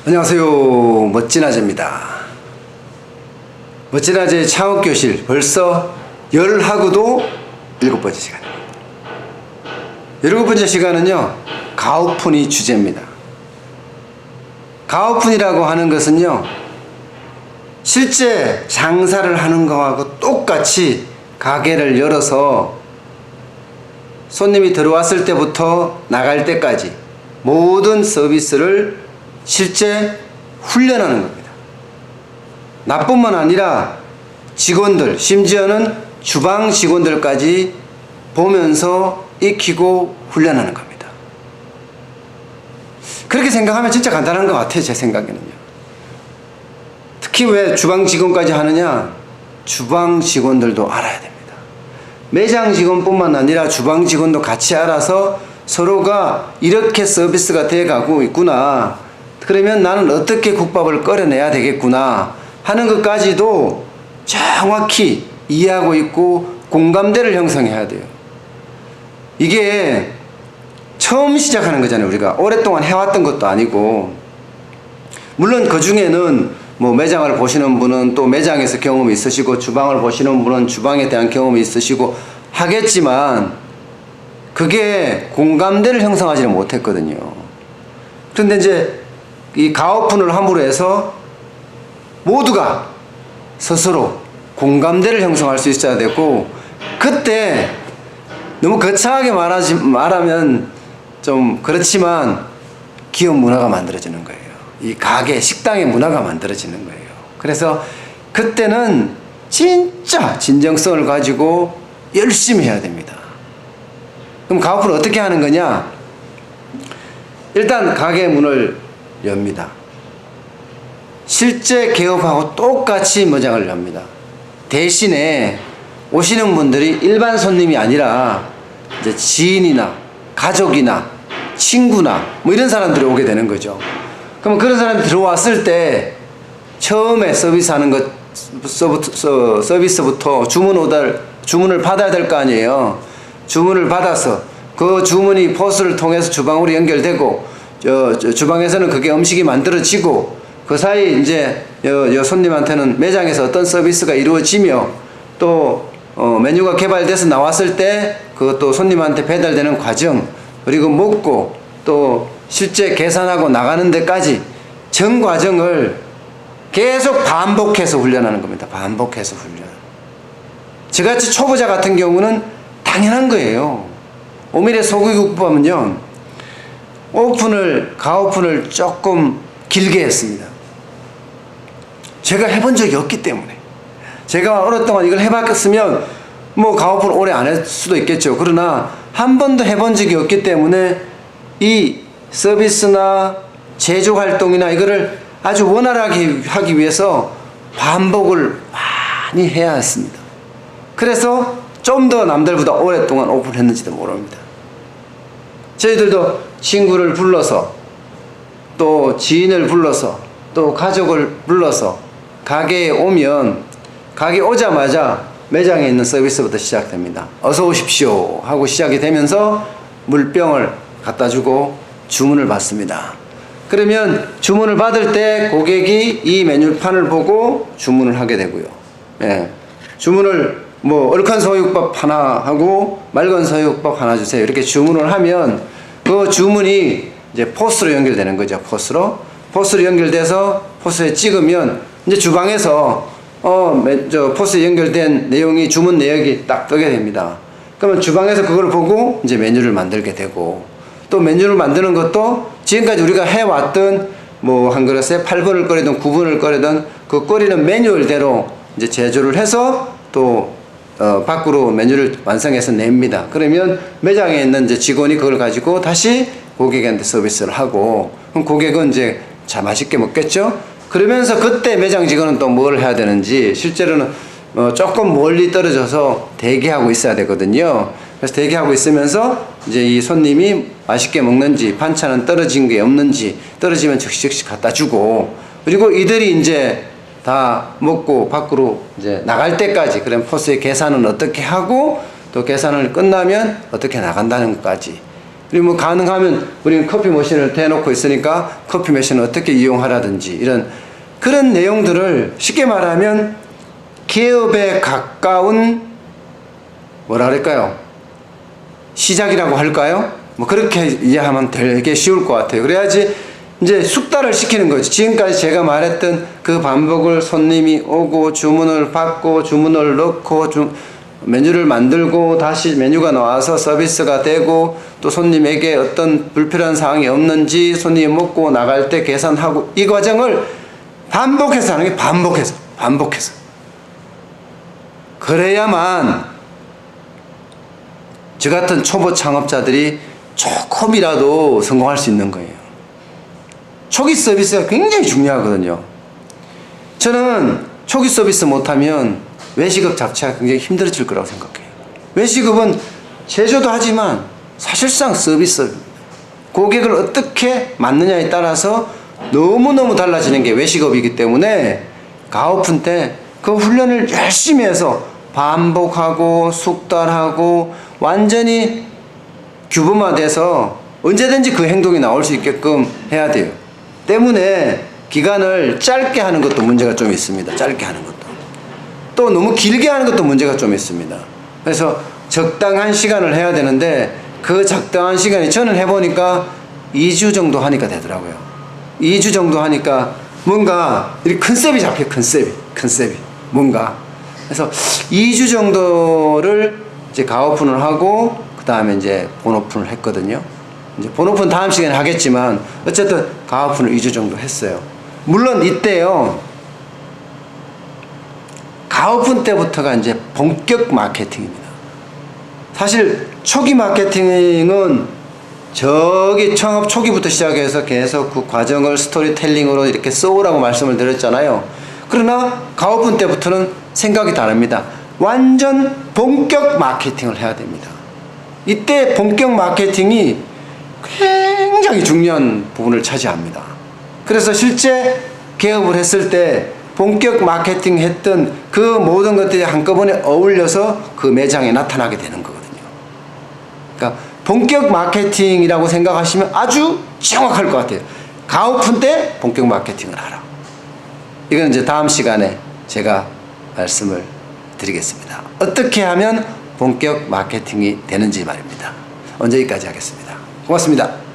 안녕하세요. 멋진아재입니다. 멋진아재 창업교실 벌써 열하고도 7번째 시간입니다. 7번째 시간은요, 가오픈이 주제입니다. 가오픈이라고 하는 것은요, 실제 장사를 하는 거하고 똑같이 가게를 열어서 손님이 들어왔을 때부터 나갈 때까지 모든 서비스를 실제 훈련하는 겁니다. 나뿐만 아니라 직원들, 심지어는 주방 직원들까지 보면서 익히고 훈련하는 겁니다. 그렇게 생각하면 진짜 간단한 것 같아요, 제 생각에는요. 특히 왜 주방 직원까지 하느냐? 주방 직원들도 알아야 됩니다. 매장 직원뿐만 아니라 주방 직원도 같이 알아서 서로가 이렇게 서비스가 돼가고 있구나, 그러면 나는 어떻게 국밥을 끓여내야 되겠구나 하는 것까지도 정확히 이해하고 있고 공감대를 형성해야 돼요. 이게 처음 시작하는 거잖아요. 우리가 오랫동안 해왔던 것도 아니고, 물론 그 중에는 뭐 매장을 보시는 분은 또 매장에서 경험이 있으시고, 주방을 보시는 분은 주방에 대한 경험이 있으시고 하겠지만, 그게 공감대를 형성하지는 못했거든요. 그런데 이제 이 가오픈을 함으로 해서 모두가 스스로 공감대를 형성할 수 있어야 되고, 그때 너무 거창하게 말하면 좀 그렇지만 기업 문화가 만들어지는 거예요. 이 가게, 식당의 문화가 만들어지는 거예요. 그래서 그때는 진짜 진정성을 가지고 열심히 해야 됩니다. 그럼 가오픈을 어떻게 하는 거냐? 일단 가게 문을 엽니다. 실제 개업하고 똑같이 매장을 엽니다. 대신에 오시는 분들이 일반 손님이 아니라 이제 지인이나 가족이나 친구나 뭐 이런 사람들이 오게 되는 거죠. 그럼 그런 사람이 들어왔을 때 처음에 서비스하는 것, 서비스부터 주문을 받아야 될 거 아니에요. 주문을 받아서 그 주문이 포스를 통해서 주방으로 연결되고, 주방에서는 그게 음식이 만들어지고, 그 사이 이제 손님한테는 매장에서 어떤 서비스가 이루어지며, 또 메뉴가 개발돼서 나왔을 때 그것도 손님한테 배달되는 과정, 그리고 먹고 또 실제 계산하고 나가는 데까지 전 과정을 계속 반복해서 훈련하는 겁니다. 반복해서 훈련. 저같이 초보자 같은 경우는 당연한 거예요. 오밀의 소고기국밥은요, 가오픈을 조금 길게 했습니다. 제가 해본 적이 없기 때문에. 제가 오랫동안 이걸 해봤으면 뭐 가오픈 오래 안 할 수도 있겠죠. 그러나 한 번도 해본 적이 없기 때문에 이 서비스나 제조 활동이나 이거를 아주 원활하게 하기 위해서 반복을 많이 해야 했습니다. 그래서 좀 더 남들보다 오랫동안 오픈했는지도 모릅니다. 저희들도 친구를 불러서, 또 지인을 불러서, 또 가족을 불러서 가게에 오면, 가게 오자마자 매장에 있는 서비스부터 시작됩니다. 어서 오십시오 하고 시작이 되면서 물병을 갖다 주고 주문을 받습니다. 그러면 주문을 받을 때 고객이 이 메뉴판을 보고 주문을 하게 되고요. 예. 주문을 뭐 얼큰 서육밥 하나 하고 맑은 서육밥 하나 주세요, 이렇게 주문을 하면 그 주문이 이제 포스로 연결되는 거죠. 포스로 연결돼서 포스에 찍으면 이제 주방에서 포스에 연결된 내용이, 주문 내역이 딱 뜨게 됩니다. 그러면 주방에서 그걸 보고 이제 메뉴를 만들게 되고, 또 메뉴를 만드는 것도 지금까지 우리가 해왔던 뭐 한 그릇에 8분을 끓이든 9분을 끓이든 그 끓이는 매뉴얼대로 이제 제조를 해서 또 밖으로 메뉴를 완성해서 냅니다. 그러면 매장에 있는 이제 직원이 그걸 가지고 다시 고객한테 서비스를 하고, 그럼 고객은 이제 자 맛있게 먹겠죠? 그러면서 그때 매장 직원은 또 뭘 해야 되는지, 실제로는 조금 멀리 떨어져서 대기하고 있어야 되거든요. 그래서 대기하고 있으면서 이제 이 손님이 맛있게 먹는지, 반찬은 떨어진 게 없는지, 떨어지면 즉시 갖다 주고, 그리고 이들이 이제 다 먹고 밖으로 이제 나갈 때까지, 그럼 포스의 계산은 어떻게 하고, 또 계산을 끝나면 어떻게 나간다는 것까지, 그리고 뭐 가능하면 우리는 커피 머신을 대놓고 있으니까 커피 머신을 어떻게 이용하라든지 이런 그런 내용들을 쉽게 말하면 개업에 가까운 뭐라 그럴까요? 시작이라고 할까요? 뭐 그렇게 이해하면 되게 쉬울 것 같아요. 그래야지 이제 숙달을 시키는 거지. 지금까지 제가 말했던 그 반복을 손님이 오고 주문을 받고 주문을 넣고 메뉴를 만들고 다시 메뉴가 나와서 서비스가 되고 또 손님에게 어떤 불필요한 사항이 없는지 손님이 먹고 나갈 때 계산하고 이 과정을 반복해서 하는 게 반복해서 그래야만 저 같은 초보 창업자들이 조금이라도 성공할 수 있는 거예요. 초기 서비스가 굉장히 중요하거든요. 저는 초기 서비스 못하면 외식업 자체가 굉장히 힘들어질 거라고 생각해요. 외식업은 제조도 하지만 사실상 서비스, 고객을 어떻게 맞느냐에 따라서 너무너무 달라지는 게 외식업이기 때문에 가오픈 때 그 훈련을 열심히 해서 반복하고 숙달하고 완전히 규범화돼서 언제든지 그 행동이 나올 수 있게끔 해야 돼요. 때문에 기간을 짧게 하는 것도 문제가 좀 있습니다. 짧게 하는 것도. 또 너무 길게 하는 것도 문제가 좀 있습니다. 그래서 적당한 시간을 해야 되는데 그 적당한 시간이 저는 해보니까 2주 정도 하니까 되더라고요. 2주 정도 하니까 뭔가 이 컨셉이 잡혀요. 컨셉이 뭔가. 그래서 2주 정도를 이제 가오픈을 하고 그 다음에 이제 본오픈을 했거든요. 이제 본오픈 다음 시간에 하겠지만 어쨌든 가오픈을 2주 정도 했어요. 물론 이때요. 가오픈 때부터가 이제 본격 마케팅입니다. 사실 초기 마케팅은 저기 창업 초기부터 시작해서 계속 그 과정을 스토리텔링으로 이렇게 써오라고 말씀을 드렸잖아요. 그러나 가오픈 때부터는 생각이 다릅니다. 완전 본격 마케팅을 해야 됩니다. 이때 본격 마케팅이 굉장히 중요한 부분을 차지합니다. 그래서 실제 개업을 했을 때 본격 마케팅 했던 그 모든 것들이 한꺼번에 어울려서 그 매장에 나타나게 되는 거거든요. 그러니까 본격 마케팅이라고 생각하시면 아주 정확할 것 같아요. 가오픈 때 본격 마케팅을 하라. 이건 이제 다음 시간에 제가 말씀을 드리겠습니다. 어떻게 하면 본격 마케팅이 되는지 말입니다. 오늘 여기까지 하겠습니다. 고맙습니다.